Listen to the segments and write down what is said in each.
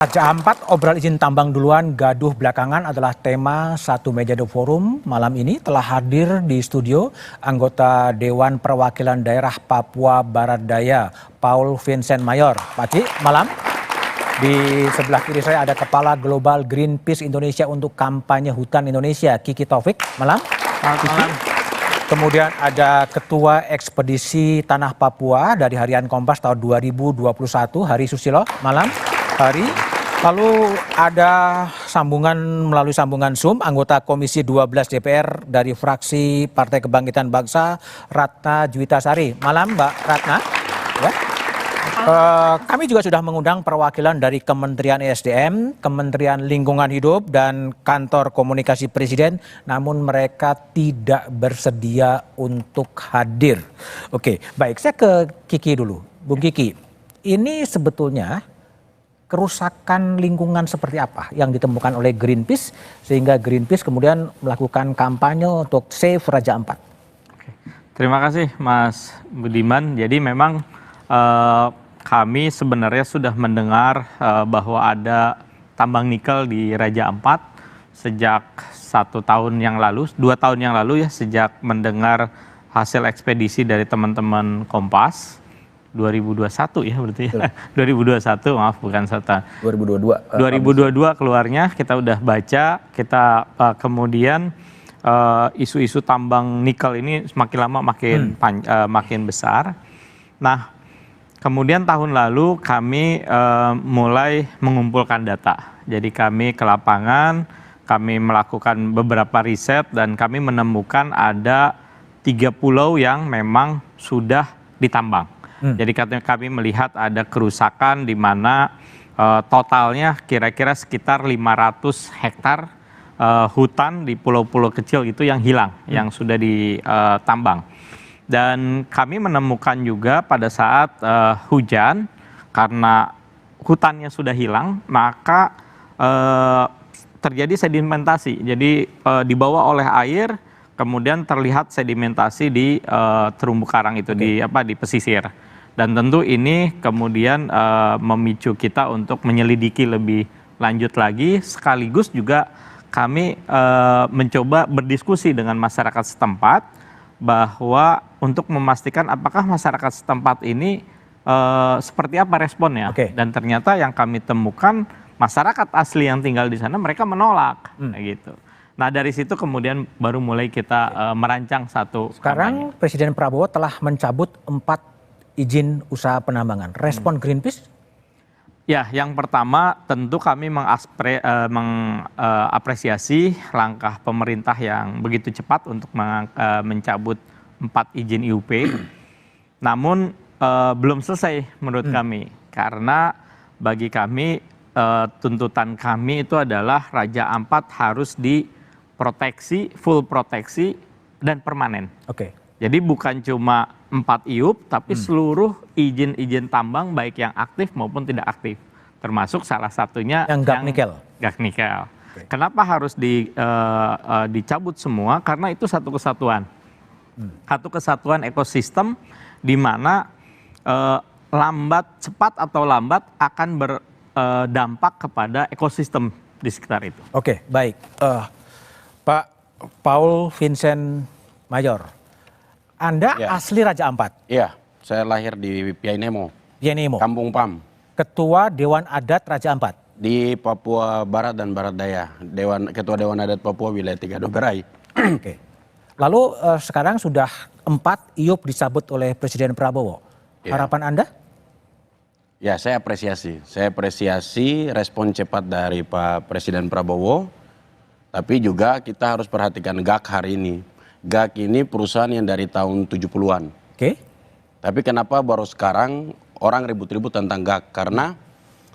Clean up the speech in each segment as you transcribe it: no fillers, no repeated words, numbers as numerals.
Raja Ampat, obral izin tambang duluan, gaduh belakangan adalah tema satu meja The Forum. Malam ini telah hadir di studio anggota Dewan Perwakilan Daerah Papua Barat Daya, Paul Vincent Mayor. Pak Ci, malam. Di sebelah kiri saya ada Kepala Global Greenpeace Indonesia untuk Kampanye Hutan Indonesia, Kiki Taufik. Malam. Malam. Kemudian ada Ketua Ekspedisi Tanah Papua dari Harian Kompas tahun 2021, Hari Susilo. Malam. Hari. Lalu ada melalui sambungan Zoom, anggota Komisi 12 DPR dari fraksi Partai Kebangkitan Bangsa, Ratna Juwitasari. Malam Mbak Ratna. Ya. Kami juga sudah mengundang perwakilan dari Kementerian ESDM, Kementerian Lingkungan Hidup, dan Kantor Komunikasi Presiden, namun mereka tidak bersedia untuk hadir. Oke, baik, saya ke Kiki dulu. Bung Kiki, ini sebetulnya kerusakan lingkungan seperti apa yang ditemukan oleh Greenpeace sehingga Greenpeace kemudian melakukan kampanye untuk Save Raja Ampat? Terima kasih Mas Budiman. Jadi memang kami sebenarnya sudah mendengar bahwa ada tambang nikel di Raja Ampat sejak 2 tahun yang lalu ya, sejak mendengar hasil ekspedisi dari teman-teman Kompas. 2021 ya berarti ya. 2021, maaf bukan 2022. 2022 keluarnya, kita udah baca, kita kemudian isu-isu tambang nikel ini semakin lama makin besar. Nah, kemudian tahun lalu kami mulai mengumpulkan data. Jadi kami ke lapangan, kami melakukan beberapa riset dan kami menemukan ada 3 pulau yang memang sudah ditambang. Jadi kami melihat ada kerusakan di mana totalnya kira-kira sekitar 500 hektar hutan di pulau-pulau kecil itu yang hilang, yang sudah ditambang. Dan kami menemukan juga pada saat hujan, karena hutannya sudah hilang, maka terjadi sedimentasi. Jadi dibawa oleh air, kemudian terlihat sedimentasi di terumbu karang itu, di pesisir. Dan tentu ini kemudian memicu kita untuk menyelidiki lebih lanjut lagi, sekaligus juga kami mencoba berdiskusi dengan masyarakat setempat bahwa untuk memastikan apakah masyarakat setempat ini seperti apa responnya. Dan ternyata yang kami temukan, masyarakat asli yang tinggal di sana mereka menolak, gitu. Nah, dari situ kemudian baru mulai kita merancang satu. Sekarang kampanye. Presiden Prabowo telah mencabut 4 izin usaha penambangan. Respon Greenpeace? Ya, yang pertama tentu kami mengapresiasi langkah pemerintah yang begitu cepat untuk mencabut 4 izin IUP. Namun belum selesai menurut kami, karena bagi kami tuntutan kami itu adalah Raja Ampat harus diproteksi, full proteksi dan permanen. Jadi bukan cuma 4 IUP, tapi seluruh izin-izin tambang baik yang aktif maupun tidak aktif. Termasuk salah satunya yang gas nikel. Gas nikel. Kenapa harus dicabut semua? Karena itu satu kesatuan. Satu kesatuan ekosistem di mana cepat atau lambat akan berdampak kepada ekosistem di sekitar itu. Oke, baik. Pak Paul Vincent Mayor. Anda asli Raja Ampat? Iya, saya lahir di Piainemo. Kampung Pam. Ketua Dewan Adat Raja Ampat? Di Papua Barat dan Barat Daya. Ketua Dewan Adat Papua Wilayah 3 Doberai. Oke. Lalu sekarang sudah 4 IUP dicabut oleh Presiden Prabowo. Harapan Anda? Ya, saya apresiasi. Saya apresiasi respon cepat dari Pak Presiden Prabowo. Tapi juga kita harus perhatikan GAK hari ini. GAK ini perusahaan yang dari tahun 70-an. Tapi kenapa baru sekarang orang ribut-ribut tentang GAK? Karena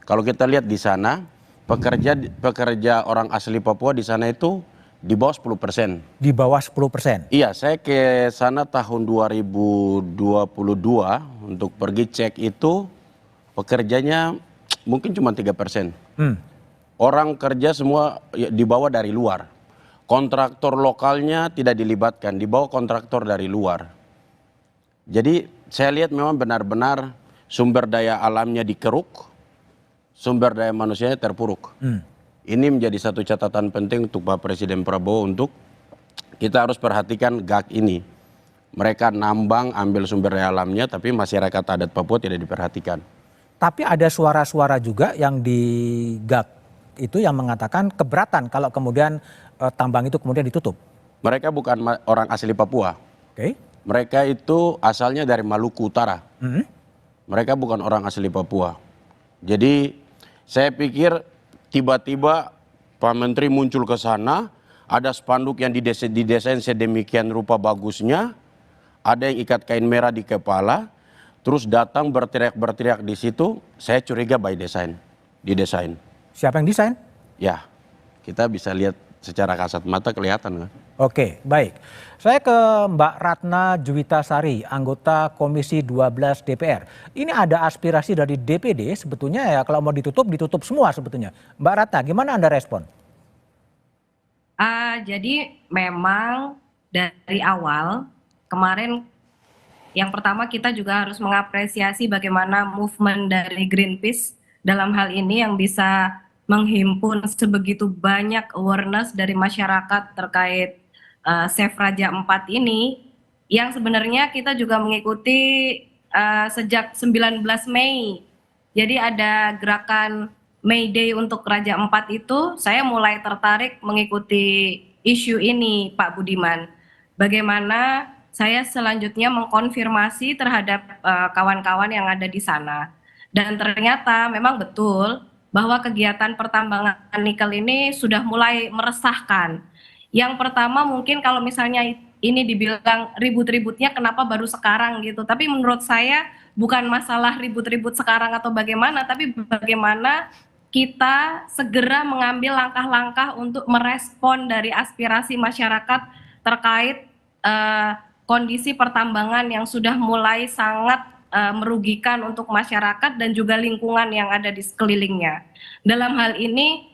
kalau kita lihat di sana, pekerja orang asli Papua di sana itu di bawah 10%. Di bawah 10%? Iya, saya ke sana tahun 2022 untuk pergi cek itu, pekerjanya mungkin cuma 3%. Orang kerja semua dibawa dari luar. Kontraktor lokalnya tidak dilibatkan, dibawa kontraktor dari luar. Jadi saya lihat memang benar-benar sumber daya alamnya dikeruk, sumber daya manusianya terpuruk. Ini menjadi satu catatan penting untuk Pak Presiden Prabowo untuk kita harus perhatikan GAK ini. Mereka nambang, ambil sumber daya alamnya, tapi masyarakat adat Papua tidak diperhatikan. Tapi ada suara-suara juga yang di GAK itu yang mengatakan keberatan kalau kemudian tambang itu kemudian ditutup. Mereka bukan orang asli Papua. Oke. Mereka itu asalnya dari Maluku Utara. Mereka bukan orang asli Papua. Jadi saya pikir tiba-tiba Pak Menteri muncul ke sana, ada spanduk yang didesain sedemikian rupa bagusnya, ada yang ikat kain merah di kepala, terus datang berteriak-berteriak di situ, saya curiga by design, didesain. Siapa yang desain? Ya, kita bisa lihat secara kasat mata kelihatan kan. Oke, baik. Saya ke Mbak Ratna Juwitasari, anggota Komisi 12 DPR. Ini ada aspirasi dari DPD sebetulnya ya kalau mau ditutup semua sebetulnya. Mbak Ratna, gimana Anda respon? Jadi memang dari awal kemarin yang pertama kita juga harus mengapresiasi bagaimana movement dari Greenpeace dalam hal ini yang bisa menghimpun sebegitu banyak awareness dari masyarakat terkait Save Raja 4 ini, yang sebenarnya kita juga mengikuti sejak 19 Mei. Jadi ada gerakan May Day untuk Raja 4 itu, saya mulai tertarik mengikuti isu ini, Pak Budiman. Bagaimana saya selanjutnya mengkonfirmasi terhadap kawan-kawan yang ada di sana. Dan ternyata memang betul bahwa kegiatan pertambangan nikel ini sudah mulai meresahkan. Yang pertama mungkin kalau misalnya ini dibilang ribut-ributnya kenapa baru sekarang gitu. Tapi menurut saya bukan masalah ribut-ribut sekarang atau bagaimana, tapi bagaimana kita segera mengambil langkah-langkah untuk merespon dari aspirasi masyarakat terkait kondisi pertambangan yang sudah mulai sangat merugikan untuk masyarakat dan juga lingkungan yang ada di sekelilingnya. Dalam hal ini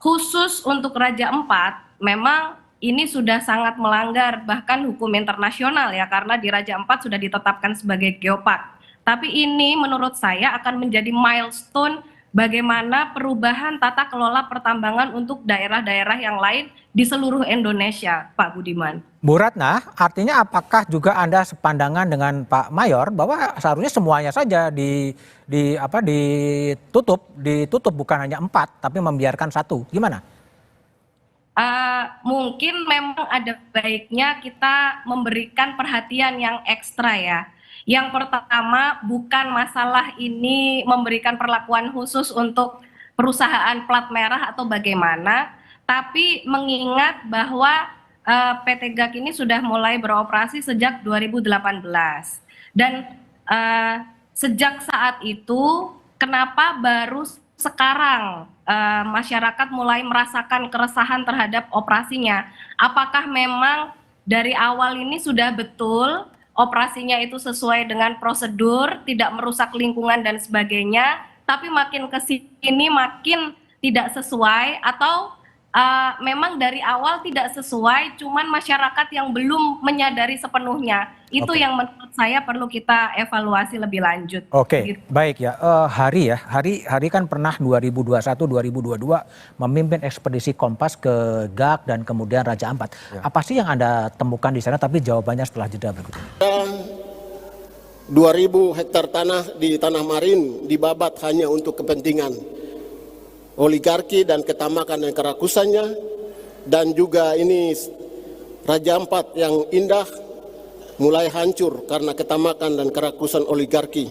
khusus untuk Raja 4 memang ini sudah sangat melanggar bahkan hukum internasional ya, karena di Raja 4 sudah ditetapkan sebagai geopark. Tapi ini menurut saya akan menjadi milestone bagaimana perubahan tata kelola pertambangan untuk daerah-daerah yang lain di seluruh Indonesia, Pak Budiman. Bu Ratna, artinya apakah juga Anda sepandangan dengan Pak Mayor bahwa seharusnya semuanya saja ditutup bukan hanya 4 tapi membiarkan 1, gimana? Mungkin memang ada baiknya kita memberikan perhatian yang ekstra ya. Yang pertama bukan masalah ini memberikan perlakuan khusus untuk perusahaan plat merah atau bagaimana, tapi mengingat bahwa PT GAK ini sudah mulai beroperasi sejak 2018 dan sejak saat itu kenapa baru sekarang masyarakat mulai merasakan keresahan terhadap operasinya? Apakah memang dari awal ini sudah betul operasinya itu sesuai dengan prosedur, tidak merusak lingkungan dan sebagainya, tapi makin ke sini makin tidak sesuai, atau memang dari awal tidak sesuai, cuman masyarakat yang belum menyadari sepenuhnya. Itu yang menurut saya perlu kita evaluasi lebih lanjut. Oke, baik ya. Hari kan pernah 2021-2022 memimpin ekspedisi Kompas ke GAK dan kemudian Raja Ampat. Ya. Apa sih yang Anda temukan di sana? Tapi jawabannya setelah jeda berikut ini. 2.000 hektar tanah di Tanah Marin dibabat hanya untuk kepentingan oligarki dan ketamakan dan kerakusannya, dan juga ini Raja Ampat yang indah mulai hancur karena ketamakan dan kerakusan oligarki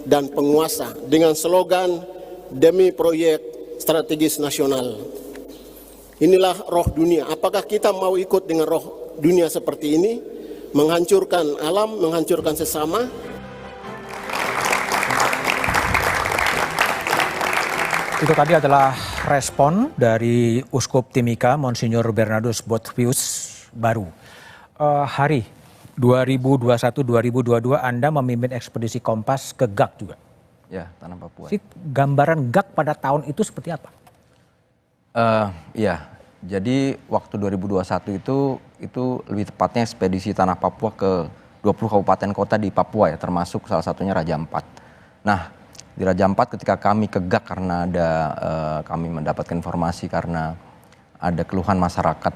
dan penguasa dengan slogan demi proyek strategis nasional. Inilah roh dunia. Apakah kita mau ikut dengan roh dunia seperti ini, menghancurkan alam, menghancurkan sesama? Itu tadi adalah respon dari Uskup Timika Monsinyur Bernardus Boethius Baru. Hari 2021-2022 Anda memimpin ekspedisi Kompas ke GAK juga. Ya, Tanah Papua. Gambaran GAK pada tahun itu seperti apa? Iya, jadi waktu 2021 itu lebih tepatnya ekspedisi Tanah Papua ke 20 kabupaten kota di Papua ya, termasuk salah satunya Raja Ampat. Nah, Di Raja Ampat ketika kami ke GAK karena ada kami mendapatkan informasi karena ada keluhan masyarakat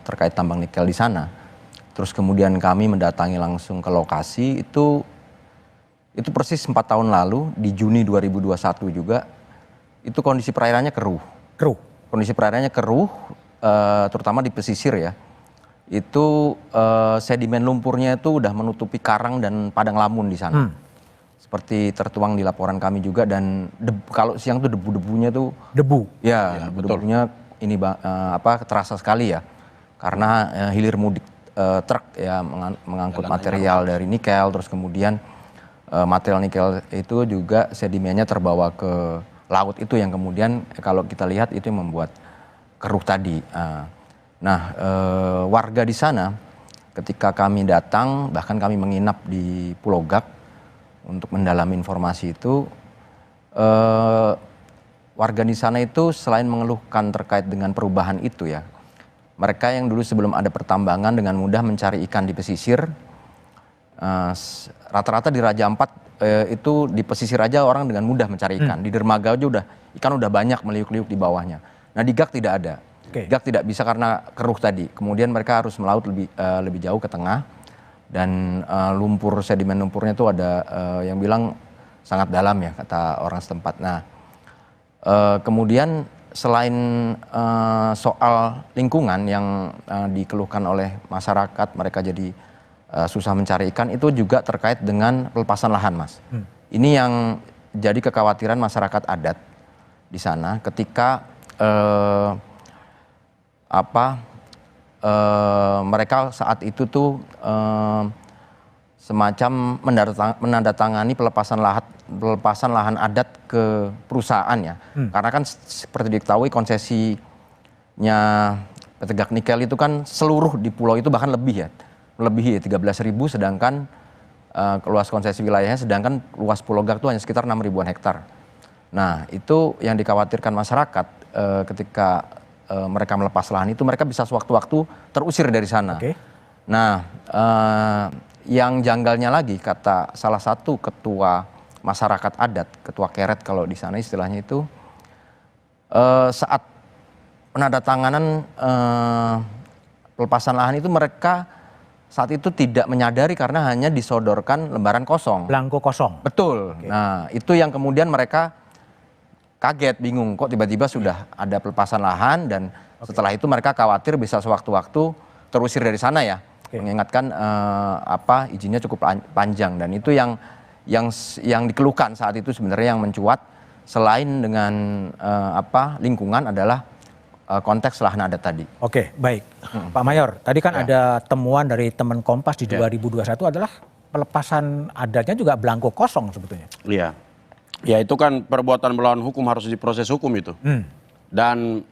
terkait tambang nikel di sana. Terus kemudian kami mendatangi langsung ke lokasi itu persis 4 tahun lalu di Juni 2021 juga itu kondisi perairannya keruh. Kondisi perairannya keruh terutama di pesisir ya. Itu sedimen lumpurnya itu udah menutupi karang dan padang lamun di sana. Seperti tertuang di laporan kami juga dan kalau siang tuh debu-debunya tuh ya debu-debunya ini terasa sekali ya. Karena hilir mudik truk ya mengangkut material dari nikel, terus kemudian material nikel itu juga sedimennya terbawa ke laut itu yang kemudian kalau kita lihat itu yang membuat keruh tadi. Warga di sana ketika kami datang bahkan kami menginap di Pulau Gak untuk mendalami informasi itu, warga di sana itu selain mengeluhkan terkait dengan perubahan itu ya, mereka yang dulu sebelum ada pertambangan dengan mudah mencari ikan di pesisir, rata-rata di Raja Ampat itu di pesisir aja orang dengan mudah mencari ikan. Di dermaga aja ikan udah banyak meliuk-liuk di bawahnya. Nah di GAK tidak ada. GAK tidak bisa karena keruh tadi. Kemudian mereka harus melaut lebih jauh ke tengah dan sedimen lumpurnya itu ada yang bilang sangat dalam ya kata orang setempat. Nah kemudian selain soal lingkungan yang dikeluhkan oleh masyarakat, mereka jadi susah mencari ikan, itu juga terkait dengan pelepasan lahan, Mas. Ini yang jadi kekhawatiran masyarakat adat di sana ketika mereka saat itu tuh semacam menandatangani pelepasan lahan adat ke perusahaan ya. Karena kan seperti diketahui konsesinya PT GAK Nikel itu kan seluruh di pulau itu bahkan melebihi 13.000 sedangkan luas konsesi wilayahnya, sedangkan luas Pulau GAK itu hanya sekitar 6.000-an hektar. Nah itu yang dikhawatirkan masyarakat ketika mereka melepas lahan itu mereka bisa sewaktu-waktu terusir dari sana. Nah yang janggalnya lagi kata salah satu ketua masyarakat adat, ketua keret kalau di sana istilahnya itu, saat penandatanganan pelepasan lahan itu mereka saat itu tidak menyadari karena hanya disodorkan lembaran kosong. Belangko kosong. Betul. Nah itu yang kemudian mereka kaget, bingung kok tiba-tiba sudah ada pelepasan lahan dan setelah itu mereka khawatir bisa sewaktu-waktu terusir dari sana ya. Mengingatkan izinnya cukup panjang dan itu yang dikeluhkan saat itu sebenarnya yang mencuat selain dengan lingkungan adalah konteks lahan adat tadi. Oke, baik. Pak Mayor, tadi kan ada temuan dari teman Kompas di 2021 adalah pelepasan adatnya juga belangko kosong sebetulnya. Iya. Ya itu kan perbuatan melawan hukum harus diproses hukum itu. Dan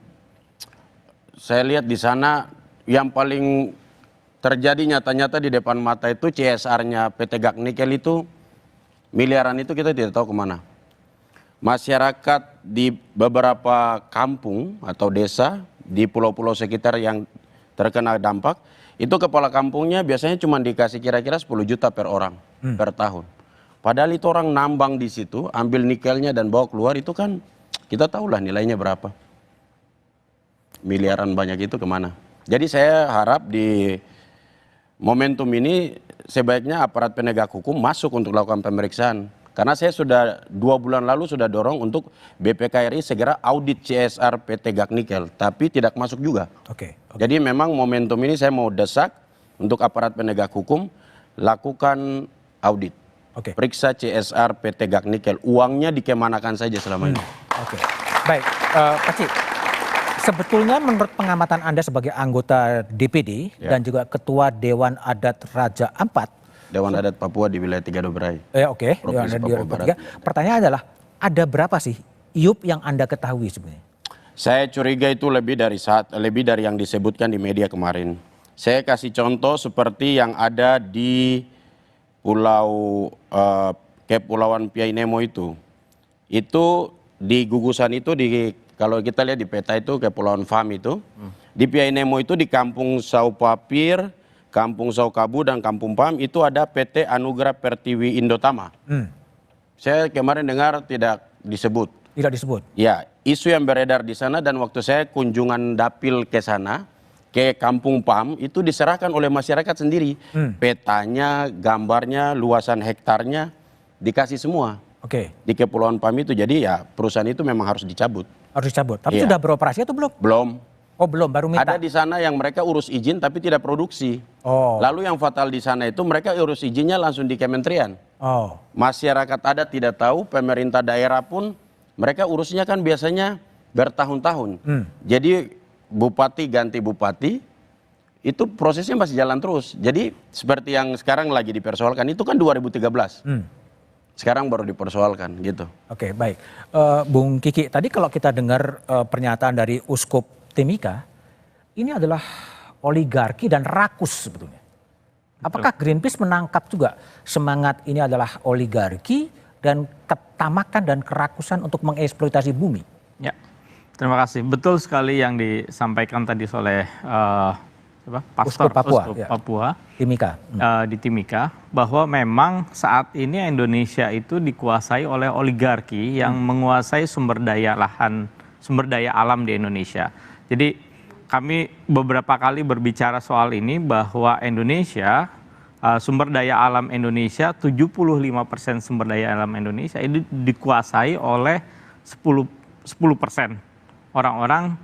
saya lihat di sana yang paling terjadi nyata-nyata di depan mata itu CSR-nya PT GAK Nikel itu miliaran itu kita tidak tahu kemana. Masyarakat di beberapa kampung atau desa di pulau-pulau sekitar yang terkena dampak, itu kepala kampungnya biasanya cuma dikasih kira-kira 10 juta per orang per tahun. Padahal itu orang nambang di situ, ambil nikelnya dan bawa keluar itu kan kita tahulah nilainya berapa. Miliaran banyak itu kemana. Jadi saya harap di momentum ini sebaiknya aparat penegak hukum masuk untuk lakukan pemeriksaan. Karena saya sudah 2 bulan lalu sudah dorong untuk BPKRI segera audit CSR PT GAK Nikel, tapi tidak masuk juga. Jadi memang momentum ini saya mau desak untuk aparat penegak hukum lakukan audit. Periksa CSR PT GAK Nikel, uangnya dikemanakan saja selama ini. Baik, Pak Cik, sebetulnya menurut pengamatan Anda sebagai anggota DPD dan juga Ketua Dewan Adat Raja Ampat, Dewan Adat Papua di wilayah 3 Dobrai. Dewan Adat di wilayah 3. Pertanyaan adalah, ada berapa sih IUP yang Anda ketahui sebenarnya? Saya curiga itu lebih dari yang disebutkan di media kemarin. Saya kasih contoh seperti yang ada di Kepulauan Piai Nemo itu. Itu di gugusan itu kalau kita lihat di peta itu Kepulauan Fam itu. Di Piai Nemo itu di Kampung Saupapir, Kampung Saukabu dan Kampung Pam itu ada PT Anugerah Pertiwi Indotama. Saya kemarin dengar tidak disebut. Tidak disebut. Ya, isu yang beredar di sana dan waktu saya kunjungan dapil ke sana, ke Kampung PAM, itu diserahkan oleh masyarakat sendiri. Petanya, gambarnya, luasan hektarnya, dikasih semua Oke, di Kepulauan PAM itu. Jadi ya perusahaan itu memang harus dicabut. harus dicabut. Tapi Iya. sudah beroperasi atau belum? Belum. Oh belum, baru minta. Ada di sana yang mereka urus izin tapi tidak produksi. Oh, Lalu yang fatal di sana itu mereka urus izinnya langsung di kementerian. oh, Masyarakat adat tidak tahu, pemerintah daerah pun mereka urusnya kan biasanya bertahun-tahun. Jadi bupati ganti bupati, itu prosesnya masih jalan terus. Jadi seperti yang sekarang lagi dipersoalkan, itu kan 2013. Sekarang baru dipersoalkan gitu. oke, baik. Bung Kiki, tadi kalau kita dengar pernyataan dari Uskup Timika, ini adalah oligarki dan rakus sebetulnya. Apakah Greenpeace menangkap juga semangat ini adalah oligarki dan ketamakan dan kerakusan untuk mengeksploitasi bumi? Ya, terima kasih. Betul sekali yang disampaikan tadi oleh Pastor Uskup Papua, Uskup ya. Papua Timika. di Timika, bahwa memang saat ini Indonesia itu dikuasai oleh oligarki yang menguasai sumber daya lahan, sumber daya alam di Indonesia. Jadi kami beberapa kali berbicara soal ini bahwa Indonesia, sumber daya alam Indonesia, 75% sumber daya alam Indonesia itu dikuasai oleh 10% orang-orang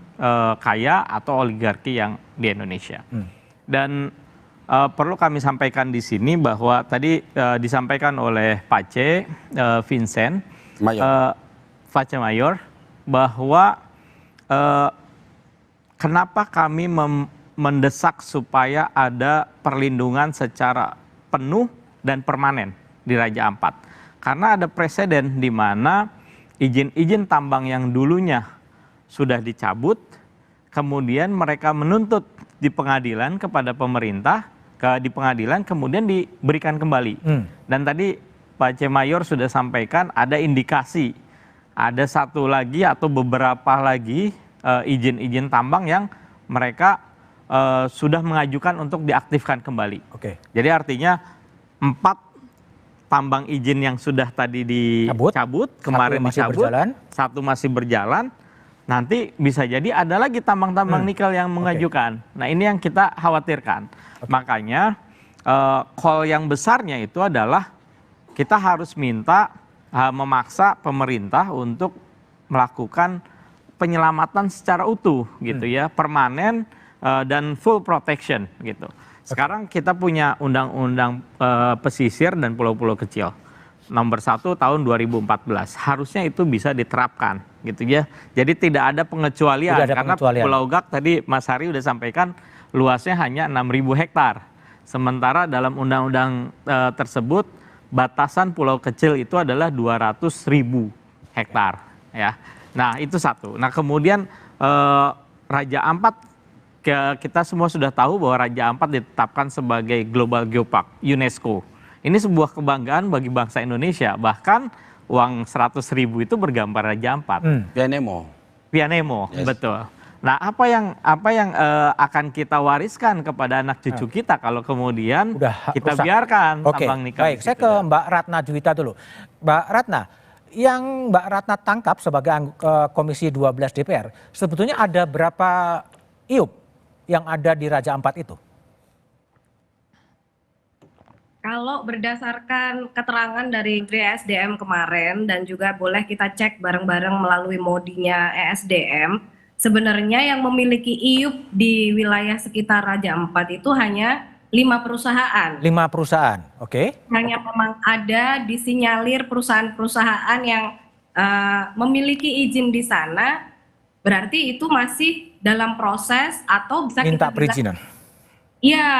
kaya atau oligarki yang di Indonesia. Dan perlu kami sampaikan di sini bahwa tadi disampaikan oleh Pace Vincent, Pace Mayor, bahwa kenapa kami mendesak supaya ada perlindungan secara penuh dan permanen di Raja Ampat. Karena ada presiden di mana izin-izin tambang yang dulunya sudah dicabut, kemudian mereka menuntut di pengadilan kepada pemerintah, di pengadilan kemudian diberikan kembali. Dan tadi Pak C. Mayor sudah sampaikan ada indikasi, ada satu lagi atau beberapa lagi izin-izin tambang yang mereka sudah mengajukan untuk diaktifkan kembali. Oke. Jadi artinya 4 tambang izin yang sudah tadi dicabut, kemarin dicabut, satu masih berjalan, nanti bisa jadi ada lagi tambang-tambang nikel yang mengajukan. Nah ini yang kita khawatirkan. Makanya call yang besarnya itu adalah kita harus minta memaksa pemerintah untuk melakukan penyelamatan secara utuh gitu ya, permanen dan full protection gitu. Sekarang kita punya undang-undang pesisir dan pulau-pulau kecil nomor 1 tahun 2014. Harusnya itu bisa diterapkan gitu ya. Jadi tidak ada pengecualian karena Pulau Gak tadi Mas Hari udah sampaikan luasnya hanya 6.000 hektar. Sementara dalam undang-undang tersebut batasan pulau kecil itu adalah 200.000 hektar ya. Nah itu satu. Nah kemudian Raja Ampat, kita semua sudah tahu bahwa Raja Ampat ditetapkan sebagai Global Geopark UNESCO. Ini sebuah kebanggaan bagi bangsa Indonesia. Bahkan uang 100.000 itu bergambar Raja Ampat. Pianemo. Pianemo, yes. Betul. Nah apa yang akan kita wariskan kepada anak cucu kita kalau kemudian kita biarkan tambang nikel? Baik, saya ke Mbak Ratna Juwita dulu. Mbak Ratna, yang Mbak Ratna tangkap sebagai Komisi 12 DPR, sebetulnya ada berapa IUP yang ada di Raja Ampat itu? Kalau berdasarkan keterangan dari ESDM kemarin dan juga boleh kita cek bareng-bareng melalui modinya ESDM, sebenarnya yang memiliki IUP di wilayah sekitar Raja Ampat itu hanya 5 perusahaan. 5 perusahaan, oke. Hanya memang ada disinyalir perusahaan-perusahaan yang memiliki izin di sana, berarti itu masih dalam proses atau bisa minta kita perizinan. Iya.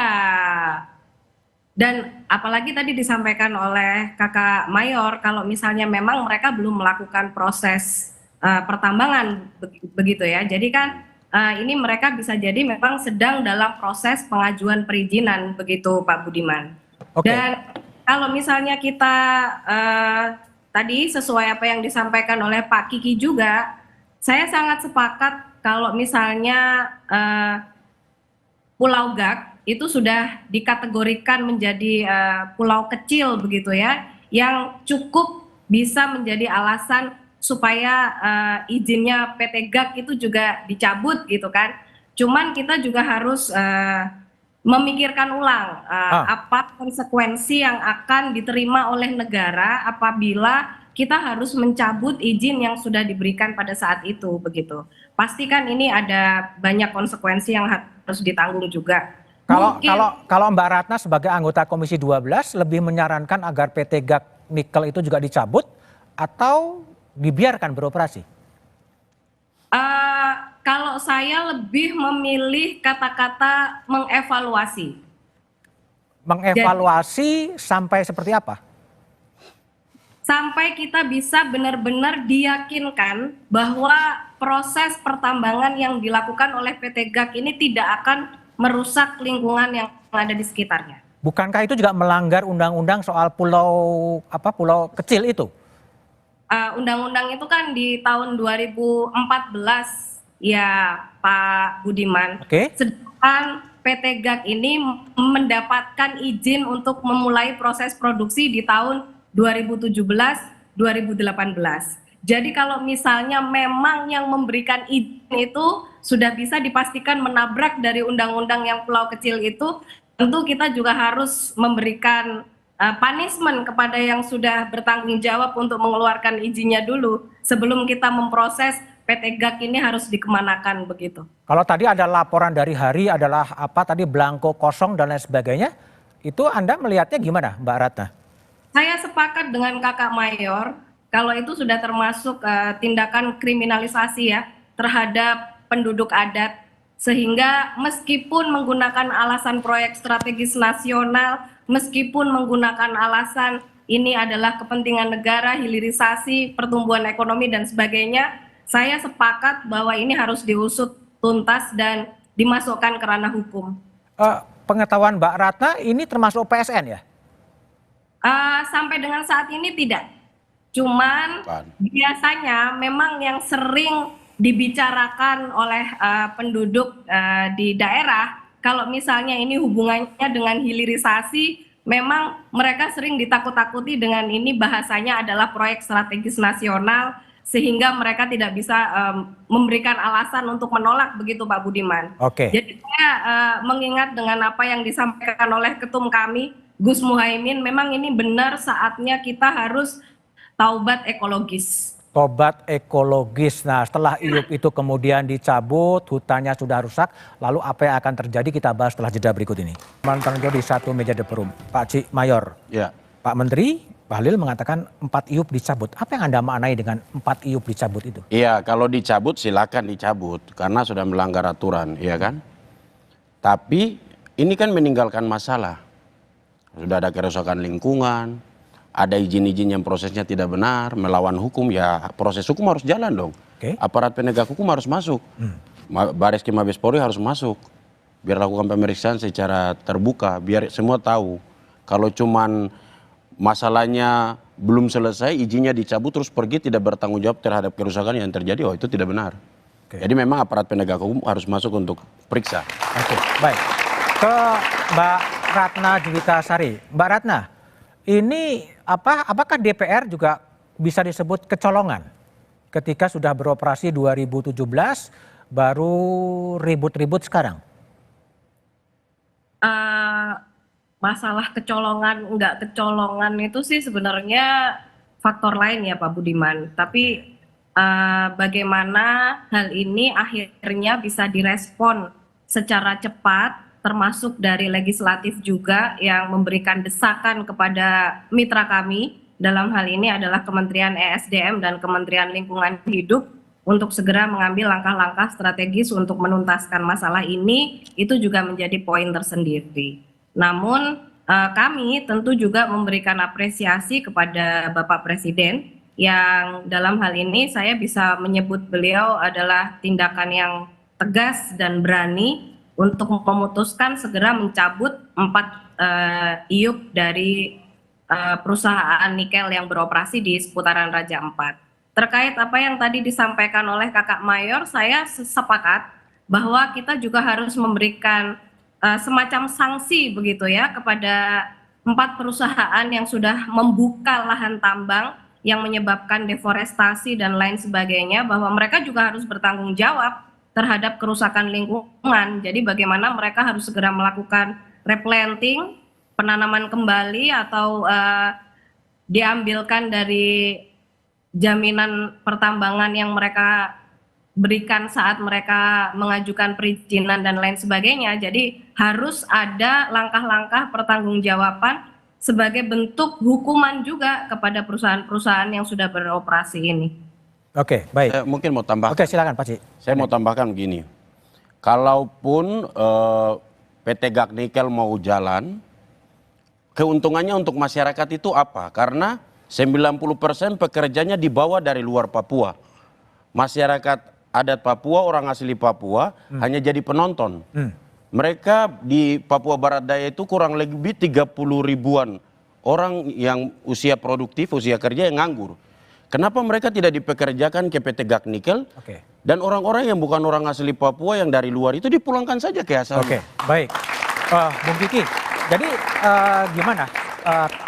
Dan apalagi tadi disampaikan oleh Kakak Mayor, kalau misalnya memang mereka belum melakukan proses pertambangan begitu ya. Jadi kan ini mereka bisa jadi memang sedang dalam proses pengajuan perizinan begitu Pak Budiman. Dan kalau misalnya kita tadi sesuai apa yang disampaikan oleh Pak Kiki juga, saya sangat sepakat kalau misalnya Pulau Gak itu sudah dikategorikan menjadi pulau kecil begitu ya, yang cukup bisa menjadi alasan supaya izinnya PT GAC itu juga dicabut gitu kan. Cuman kita juga harus memikirkan ulang apa konsekuensi yang akan diterima oleh negara apabila kita harus mencabut izin yang sudah diberikan pada saat itu begitu. Pastikan ini ada banyak konsekuensi yang harus ditanggung juga. Kalau Mbak Ratna sebagai anggota Komisi 12 lebih menyarankan agar PT GAC Nikel itu juga dicabut atau dibiarkan beroperasi? Kalau saya lebih memilih kata-kata mengevaluasi. Mengevaluasi sampai seperti apa? Sampai kita bisa benar-benar diyakinkan bahwa proses pertambangan yang dilakukan oleh PT GAC ini tidak akan merusak lingkungan yang ada di sekitarnya. Bukankah itu juga melanggar undang-undang soal pulau kecil itu? Undang-undang itu kan di tahun 2014 ya Pak Budiman. Sedangkan PT GAC ini mendapatkan izin untuk memulai proses produksi di tahun 2017-2018. Jadi kalau misalnya memang yang memberikan izin itu sudah bisa dipastikan menabrak dari undang-undang yang pulau kecil itu, tentu kita juga harus memberikan punishment kepada yang sudah bertanggung jawab untuk mengeluarkan izinnya dulu sebelum kita memproses PT GAC ini harus dikemanakan begitu. Kalau tadi ada laporan dari Hari adalah belangko kosong dan lain sebagainya, itu Anda melihatnya gimana Mbak Ratna? Saya sepakat dengan Kakak Mayor, kalau itu sudah termasuk tindakan kriminalisasi ya terhadap penduduk adat, sehingga meskipun menggunakan alasan proyek strategis nasional, meskipun menggunakan alasan ini adalah kepentingan negara, hilirisasi, pertumbuhan ekonomi dan sebagainya, saya sepakat bahwa ini harus diusut tuntas dan dimasukkan ke ranah hukum. Pengetahuan Mbak Ratna ini termasuk PSN ya? Sampai dengan saat ini tidak. Cuman biasanya memang yang sering dibicarakan oleh penduduk di daerah, kalau misalnya ini hubungannya dengan hilirisasi, memang mereka sering ditakut-takuti dengan ini bahasanya adalah proyek strategis nasional, sehingga mereka tidak bisa memberikan alasan untuk menolak begitu Pak Budiman. Jadi saya mengingat dengan apa yang disampaikan oleh ketum kami, Gus Muhaimin, memang ini benar saatnya kita harus taubat ekologis. Tobat ekologis. Nah, setelah IUP itu kemudian dicabut, hutannya sudah rusak, lalu apa yang akan terjadi kita bahas setelah jeda berikut ini. Mantan di satu meja The Forum, Pak Cik Mayor. Ya. Pak Menteri, Pak Halil mengatakan 4 IUP dicabut. Apa yang Anda maknai dengan 4 IUP dicabut itu? Iya, kalau dicabut silakan dicabut karena sudah melanggar aturan, ya kan? Tapi ini kan meninggalkan masalah. Sudah ada kerusakan lingkungan, ada izin-izin yang prosesnya tidak benar, melawan hukum, ya proses hukum harus jalan dong. Aparat penegak hukum harus masuk. Baris Krim Mabes Polri harus masuk. Biar lakukan pemeriksaan secara terbuka, biar semua tahu. Kalau cuman masalahnya belum selesai, izinnya dicabut terus pergi tidak bertanggung jawab terhadap kerusakan yang terjadi, itu tidak benar. Jadi memang aparat penegak hukum harus masuk untuk periksa. Baik. Ke Mbak Ratna Juwitasari. Mbak Ratna, ini apakah DPR juga bisa disebut kecolongan ketika sudah beroperasi 2017 baru ribut-ribut sekarang? Masalah kecolongan enggak kecolongan itu sih sebenarnya faktor lain ya Pak Budiman. Tapi bagaimana hal ini akhirnya bisa direspon secara cepat, termasuk dari legislatif juga yang memberikan desakan kepada mitra kami, dalam hal ini adalah Kementerian ESDM dan Kementerian Lingkungan Hidup, untuk segera mengambil langkah-langkah strategis untuk menuntaskan masalah ini, itu juga menjadi poin tersendiri. Namun kami tentu juga memberikan apresiasi kepada Bapak Presiden, yang dalam hal ini saya bisa menyebut beliau adalah tindakan yang tegas dan berani untuk memutuskan segera mencabut 4 IUP dari perusahaan nikel yang beroperasi di seputaran Raja Ampat. Terkait apa yang tadi disampaikan oleh Kakak Mayor, saya sepakat bahwa kita juga harus memberikan semacam sanksi begitu ya kepada 4 perusahaan yang sudah membuka lahan tambang yang menyebabkan deforestasi dan lain sebagainya, bahwa mereka juga harus bertanggung jawab terhadap kerusakan lingkungan. Jadi bagaimana mereka harus segera melakukan replanting, penanaman kembali, atau diambilkan dari jaminan pertambangan yang mereka berikan saat mereka mengajukan perizinan dan lain sebagainya. Jadi harus ada langkah-langkah pertanggungjawaban sebagai bentuk hukuman juga kepada perusahaan-perusahaan yang sudah beroperasi ini. Oke, baik. Saya mungkin mau tambahkan. Oke, silakan Pak Ci. Saya mau tambahkan begini. Kalaupun PT GAC Nikel mau jalan, keuntungannya untuk masyarakat itu apa? Karena 90% pekerjanya dibawa dari luar Papua. Masyarakat adat Papua, orang asli Papua hanya jadi penonton. Mereka di Papua Barat Daya itu kurang lebih 30 ribuan orang yang usia produktif, usia kerja yang nganggur. Kenapa mereka tidak dipekerjakan ke PT GAC Nikel? Oke. Dan orang-orang yang bukan orang asli Papua yang dari luar itu dipulangkan saja ke asalnya. Oke, baik. Bung Kiki, jadi gimana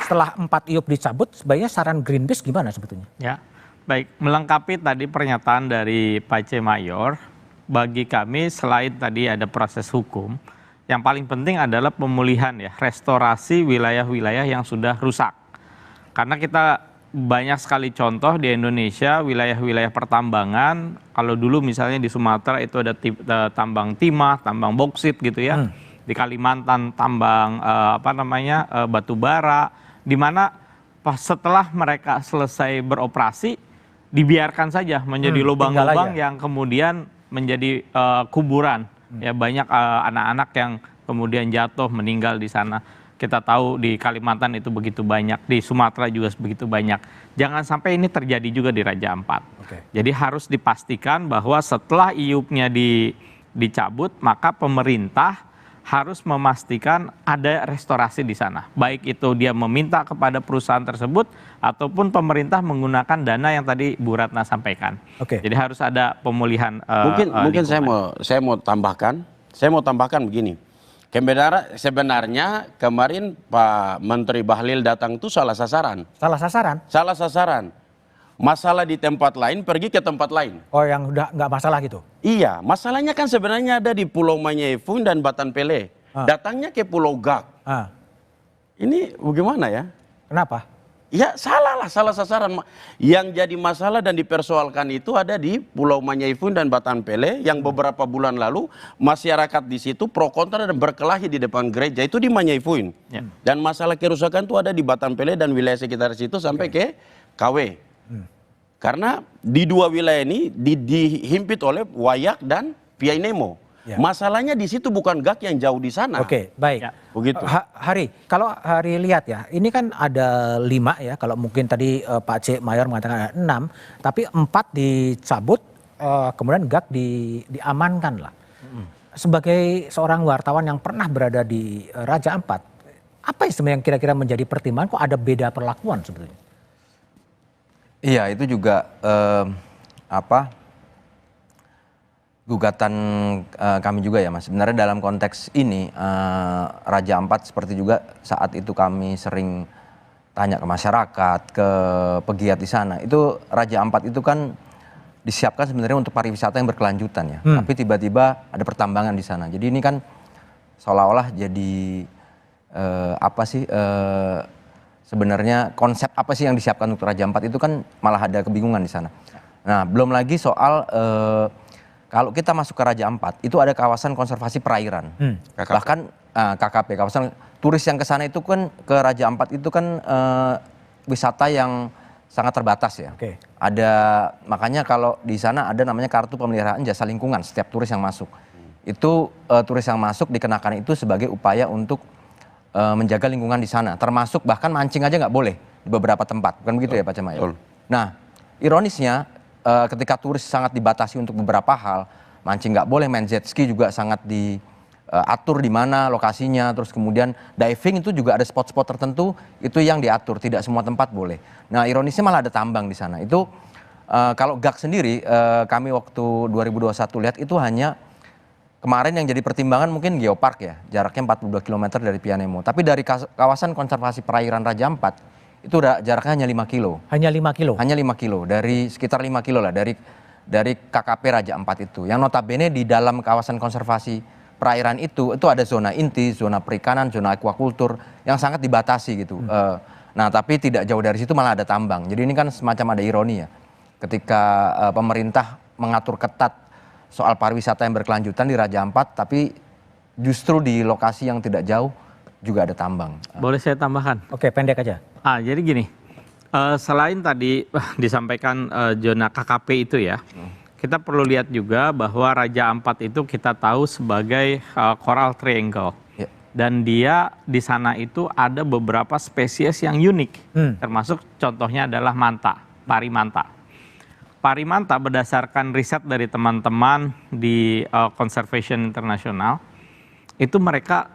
setelah 4 IUP dicabut, sebenarnya saran Greenpeace gimana sebetulnya? Ya, baik. Melengkapi tadi pernyataan dari Pak C. Mayor, bagi kami selain tadi ada proses hukum, yang paling penting adalah pemulihan ya, restorasi wilayah-wilayah yang sudah rusak. Karena kita banyak sekali contoh di Indonesia, wilayah-wilayah pertambangan, kalau dulu misalnya di Sumatera itu ada tambang timah, tambang boksit gitu ya. Di Kalimantan tambang batu bara, di mana setelah mereka selesai beroperasi dibiarkan saja menjadi lubang-lubang yang kemudian menjadi kuburan. Ya, banyak anak-anak yang kemudian jatuh meninggal di sana. Kita tahu di Kalimantan itu begitu banyak, di Sumatera juga begitu banyak. Jangan sampai ini terjadi juga di Raja Ampat. Jadi harus dipastikan bahwa setelah IUP-nya dicabut, maka pemerintah harus memastikan ada restorasi di sana. Baik itu dia meminta kepada perusahaan tersebut ataupun pemerintah menggunakan dana yang tadi Bu Ratna sampaikan. Jadi harus ada pemulihan. Mungkin saya mau tambahkan begini. Sebenarnya kemarin Pak Menteri Bahlil datang itu salah sasaran. Salah sasaran? Salah sasaran. Masalah di tempat lain, pergi ke tempat lain. Oh, yang udah nggak masalah gitu? Iya, masalahnya kan sebenarnya ada di Pulau Manyefung dan Batan Pele. Datangnya ke Pulau GAC. Ini bagaimana ya? Kenapa? Ya salah sasaran. Yang jadi masalah dan dipersoalkan itu ada di Pulau Manyefung dan Batan Pele, yang beberapa bulan lalu masyarakat di situ pro kontra dan berkelahi di depan gereja itu di Manyefung. Dan masalah kerusakan itu ada di Batan Pele dan wilayah sekitar situ sampai ke KW. Karena di dua wilayah ini dihimpit oleh Wayak dan Piai Nemo. Masalahnya di situ bukan GAC yang jauh di sana. Oke, baik. Begitu. Hari, kalau Hari lihat ya, ini kan ada 5 ya, kalau mungkin tadi Pak C. Mayor mengatakan ada 6, tapi 4 dicabut, kemudian GAC diamankan lah. Sebagai seorang wartawan yang pernah berada di Raja Ampat, apa yang kira-kira menjadi pertimbangan kok ada beda perlakuan sebetulnya? Iya, itu juga gugatan kami juga ya Mas. Sebenarnya dalam konteks ini Raja Ampat seperti juga saat itu kami sering tanya ke masyarakat, ke pegiat di sana. Itu Raja Ampat itu kan disiapkan sebenarnya untuk pariwisata yang berkelanjutan ya. Tapi tiba-tiba ada pertambangan di sana. Jadi ini kan seolah-olah jadi sebenarnya konsep apa sih yang disiapkan untuk Raja Ampat itu kan malah ada kebingungan di sana. Nah, belum lagi soal kalau kita masuk ke Raja Ampat itu ada kawasan konservasi perairan. Bahkan KKP, kawasan turis yang ke sana itu kan ke Raja Ampat itu kan wisata yang sangat terbatas ya. Makanya kalau di sana ada namanya kartu pemeliharaan jasa lingkungan setiap turis yang masuk. Itu turis yang masuk dikenakan itu sebagai upaya untuk menjaga lingkungan di sana, termasuk bahkan mancing aja nggak boleh di beberapa tempat, bukan begitu ya Pak Cemayo? Nah, ironisnya ketika turis sangat dibatasi untuk beberapa hal, mancing nggak boleh, main jet ski juga sangat diatur di mana lokasinya, terus kemudian diving itu juga ada spot-spot tertentu itu yang diatur, tidak semua tempat boleh. Nah, ironisnya malah ada tambang di sana. Itu kalau GAC sendiri, kami waktu 2021 lihat itu hanya kemarin yang jadi pertimbangan mungkin Geopark ya, jaraknya 42 km dari Piai Nemo. Tapi dari kawasan konservasi perairan Raja Ampat, itu udah jaraknya hanya 5 kilo. Hanya 5 kilo? Hanya 5 kilo, dari sekitar 5 kilo lah, dari KKP Raja Ampat itu. Yang notabene di dalam kawasan konservasi perairan itu ada zona inti, zona perikanan, zona aquacultur yang sangat dibatasi gitu. Nah tapi tidak jauh dari situ malah ada tambang. Jadi ini kan semacam ada ironi ya. Ketika pemerintah mengatur ketat soal pariwisata yang berkelanjutan di Raja Ampat, tapi justru di lokasi yang tidak jauh juga ada tambang. Boleh saya tambahkan? Oke, pendek aja. Jadi gini, selain tadi disampaikan zona KKP itu ya, kita perlu lihat juga bahwa Raja Ampat itu kita tahu sebagai coral triangle. Ya. Dan dia di sana itu ada beberapa spesies yang unik, termasuk contohnya adalah manta, pari manta. Pari manta berdasarkan riset dari teman-teman di Conservation International, itu mereka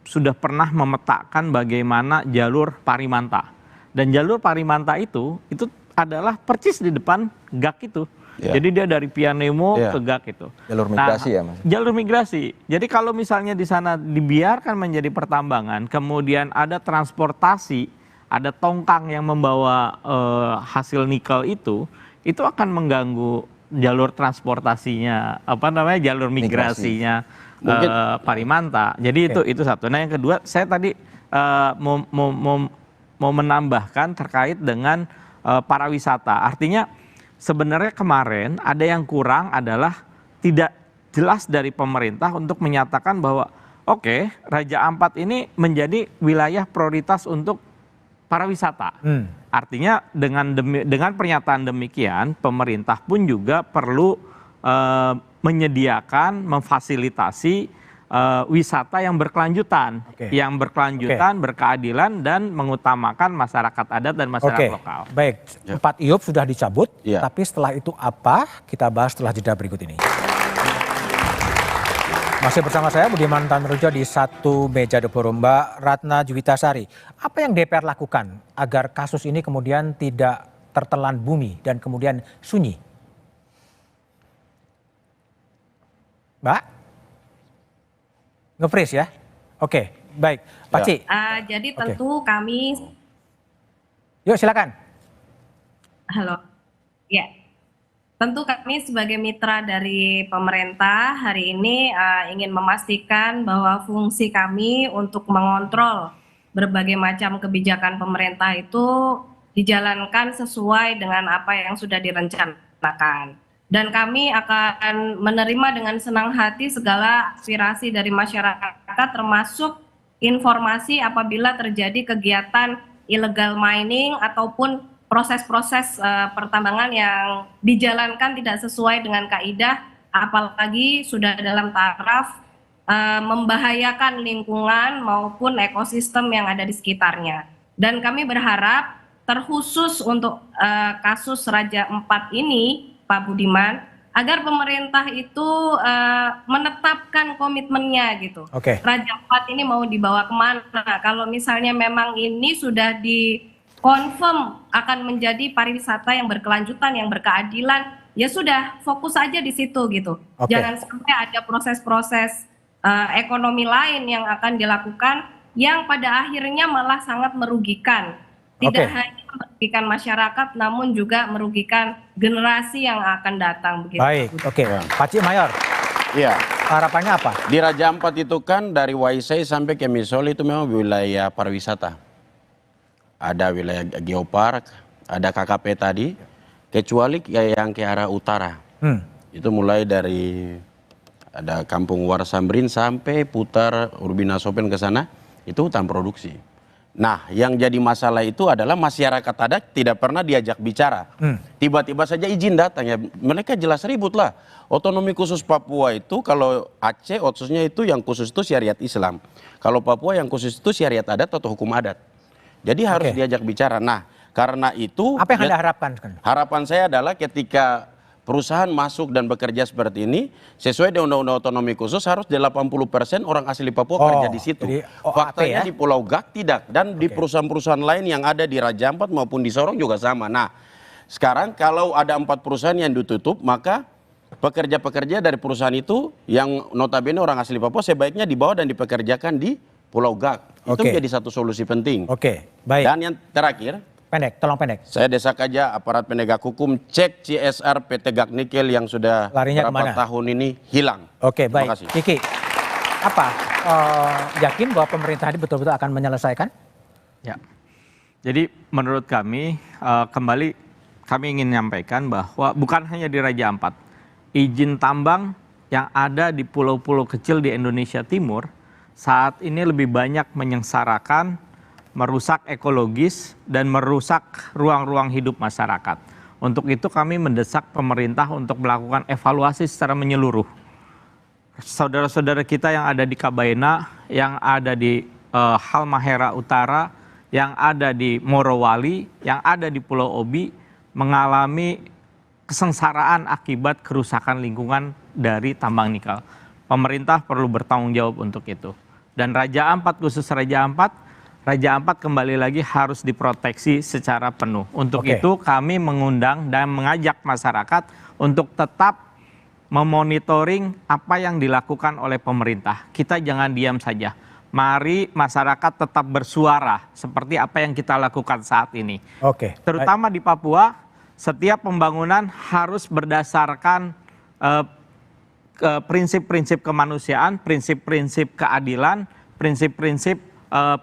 sudah pernah memetakan bagaimana jalur pari manta. Dan jalur pari manta itu adalah persis di depan GAK itu. Ya. Jadi dia dari Pianemo Ya. ke GAK itu. Jalur migrasi ya Mas? Jalur migrasi. Jadi kalau misalnya di sana dibiarkan menjadi pertambangan, kemudian ada transportasi, ada tongkang yang membawa hasil nikel itu akan mengganggu jalur transportasinya, jalur migrasinya pari manta. Jadi itu satu. Nah yang kedua, saya tadi mau menambahkan terkait dengan pariwisata. Artinya sebenarnya kemarin ada yang kurang adalah tidak jelas dari pemerintah untuk menyatakan bahwa oke, Raja Ampat ini menjadi wilayah prioritas untuk pariwisata. Artinya dengan pernyataan demikian, pemerintah pun juga perlu menyediakan, memfasilitasi wisata yang berkelanjutan, berkeadilan dan mengutamakan masyarakat adat dan masyarakat lokal. Baik, 4 IUP sudah dicabut, Ya. tapi setelah itu apa? Kita bahas setelah jeda berikut ini. Masih bersama saya Budiman Tanrujo di satu meja The Forum. Mbak Ratna Juwitasari, apa yang DPR lakukan agar kasus ini kemudian tidak tertelan bumi dan kemudian sunyi? Mbak? Nge-freeze ya? Oke, baik. Pak Ci. Jadi tentu kami, Yuk silakan. halo, ya, tentu kami sebagai mitra dari pemerintah hari ini ingin memastikan bahwa fungsi kami untuk mengontrol berbagai macam kebijakan pemerintah itu dijalankan sesuai dengan apa yang sudah direncanakan. Dan kami akan menerima dengan senang hati segala aspirasi dari masyarakat, termasuk informasi apabila terjadi kegiatan illegal mining ataupun proses-proses pertambangan yang dijalankan tidak sesuai dengan kaidah, apalagi sudah dalam taraf membahayakan lingkungan maupun ekosistem yang ada di sekitarnya. Dan kami berharap terkhusus untuk kasus Raja Ampat ini, Pak Budiman, agar pemerintah itu menetapkan komitmennya gitu. Raja Ampat ini mau dibawa kemana? Kalau misalnya memang ini sudah dikonfirm akan menjadi pariwisata yang berkelanjutan, yang berkeadilan, ya sudah fokus aja di situ gitu. Jangan sampai ada proses-proses ekonomi lain yang akan dilakukan yang pada akhirnya malah sangat merugikan. Tidak hanya merugikan masyarakat, namun juga merugikan generasi yang akan datang. Begitu. Baik, Pak Ci Mayor. Iya. Harapannya apa? Di Raja Ampat itu kan dari Waisai sampai ke Misol itu memang wilayah pariwisata. Ada wilayah geopark, ada KKP tadi, kecuali yang ke arah utara. Itu mulai dari ada Kampung Warsamrin sampai putar Urbina Sopen ke sana, itu hutan produksi. Nah, yang jadi masalah itu adalah masyarakat adat tidak pernah diajak bicara. Tiba-tiba saja izin datang ya. Mereka jelas ribut lah. Otonomi khusus Papua itu kalau Aceh khususnya itu yang khusus itu syariat Islam. Kalau Papua yang khusus itu syariat adat atau hukum adat. Jadi harus diajak bicara. Nah, karena itu apa yang Anda harapkan? Harapan saya adalah ketika perusahaan masuk dan bekerja seperti ini, sesuai dengan Undang-Undang Otonomi Khusus harus 80% orang asli Papua kerja di situ. Jadi Faktanya ya? di Pulau Gak tidak, dan di perusahaan-perusahaan lain yang ada di Raja Ampat maupun di Sorong juga sama. Nah, sekarang kalau ada 4 perusahaan yang ditutup, maka pekerja-pekerja dari perusahaan itu yang notabene orang asli Papua sebaiknya dibawa dan dipekerjakan di Pulau Gak. Itu Oke. menjadi satu solusi penting. Oke, baik. Dan yang terakhir, Pendek, tolong pendek. saya desak aja aparat penegak hukum cek CSR PT Gak Nikel yang sudah Larinya berapa kemana? tahun ini hilang. Oke, Terima baik. kasih. Kiki, apa yakin bahwa pemerintah ini betul-betul akan menyelesaikan? Ya. Jadi menurut kami kembali kami ingin menyampaikan bahwa bukan hanya di Raja Ampat, izin tambang yang ada di pulau-pulau kecil di Indonesia Timur saat ini lebih banyak menyengsarakan, merusak ekologis, dan merusak ruang-ruang hidup masyarakat. Untuk itu kami mendesak pemerintah untuk melakukan evaluasi secara menyeluruh. Saudara-saudara kita yang ada di Kabaena, yang ada di Halmahera Utara, yang ada di Morowali, yang ada di Pulau Obi, mengalami kesengsaraan akibat kerusakan lingkungan dari tambang nikel. Pemerintah perlu bertanggung jawab untuk itu. Dan Raja Ampat, khusus Raja Ampat kembali lagi harus diproteksi secara penuh. Untuk Oke. itu kami mengundang dan mengajak masyarakat untuk tetap memonitoring apa yang dilakukan oleh pemerintah. Kita jangan diam saja. Mari masyarakat tetap bersuara seperti apa yang kita lakukan saat ini. Oke. Terutama di Papua, setiap pembangunan harus berdasarkan prinsip-prinsip kemanusiaan, prinsip-prinsip keadilan, prinsip-prinsip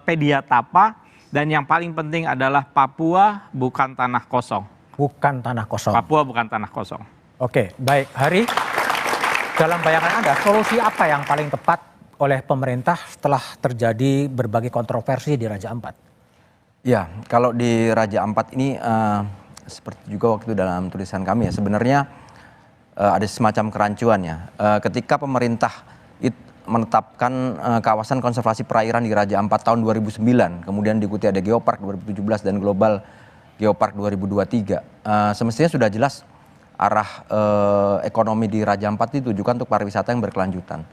Pediatapa, dan yang paling penting adalah Papua bukan tanah kosong. Bukan tanah kosong. Papua bukan tanah kosong. Oke, baik. Hari, dalam bayangan Anda, solusi apa yang paling tepat oleh pemerintah setelah terjadi berbagai kontroversi di Raja Ampat? Ya, kalau di Raja Ampat ini seperti juga waktu dalam tulisan kami ya, sebenarnya ada semacam kerancuan ya. Ketika pemerintah menetapkan kawasan konservasi perairan di Raja Ampat tahun 2009, kemudian diikuti ada Geopark 2017 dan Global Geopark 2023. Semestinya sudah jelas arah ekonomi di Raja Ampat ditujukan untuk pariwisata yang berkelanjutan.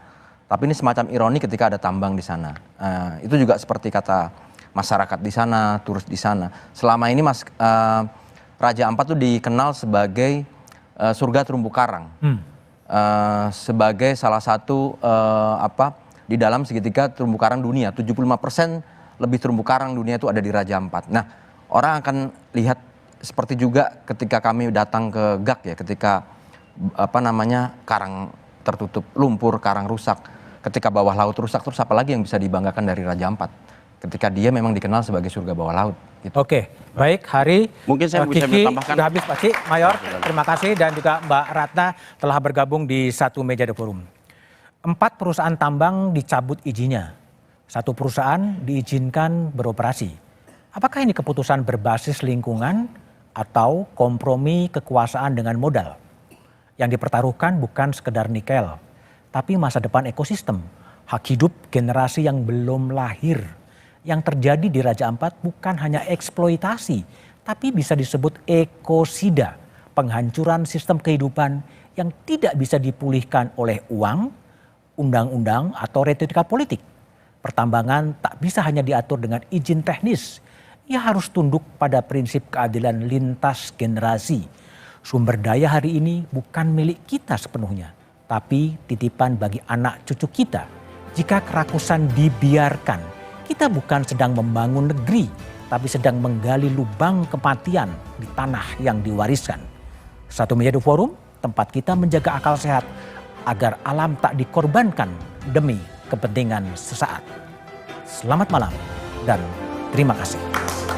Tapi ini semacam ironi ketika ada tambang di sana. Itu juga seperti kata masyarakat di sana, turis di sana. Selama ini Raja Ampat itu dikenal sebagai surga terumbu karang. Sebagai salah satu di dalam segitiga terumbu karang dunia. 75% lebih terumbu karang dunia itu ada di Raja Ampat. Nah, orang akan lihat seperti juga ketika kami datang ke Gak ya, ketika karang tertutup lumpur, karang rusak. Ketika bawah laut rusak, terus apa lagi yang bisa dibanggakan dari Raja Ampat? Ketika dia memang dikenal sebagai surga bawah laut. Gitu. Oke, baik. Hari, Mungkin saya bisa Kiki, menambahkan. sudah habis Pak Cik, Mayor, terima kasih, dan juga Mbak Ratna telah bergabung di satu meja The Forum. 4 perusahaan tambang dicabut izinnya. 1 perusahaan diizinkan beroperasi. Apakah ini keputusan berbasis lingkungan atau kompromi kekuasaan dengan modal? Yang dipertaruhkan bukan sekedar nikel, tapi masa depan ekosistem, hak hidup generasi yang belum lahir. Yang terjadi di Raja Ampat bukan hanya eksploitasi, tapi bisa disebut ekosida, penghancuran sistem kehidupan yang tidak bisa dipulihkan oleh uang, undang-undang, atau retorika politik. Pertambangan tak bisa hanya diatur dengan izin teknis, ia harus tunduk pada prinsip keadilan lintas generasi. Sumber daya hari ini bukan milik kita sepenuhnya, tapi titipan bagi anak cucu kita. Jika kerakusan dibiarkan, kita bukan sedang membangun negeri, tapi sedang menggali lubang kematian di tanah yang diwariskan. Satu meja The Forum, tempat kita menjaga akal sehat agar alam tak dikorbankan demi kepentingan sesaat. Selamat malam dan terima kasih.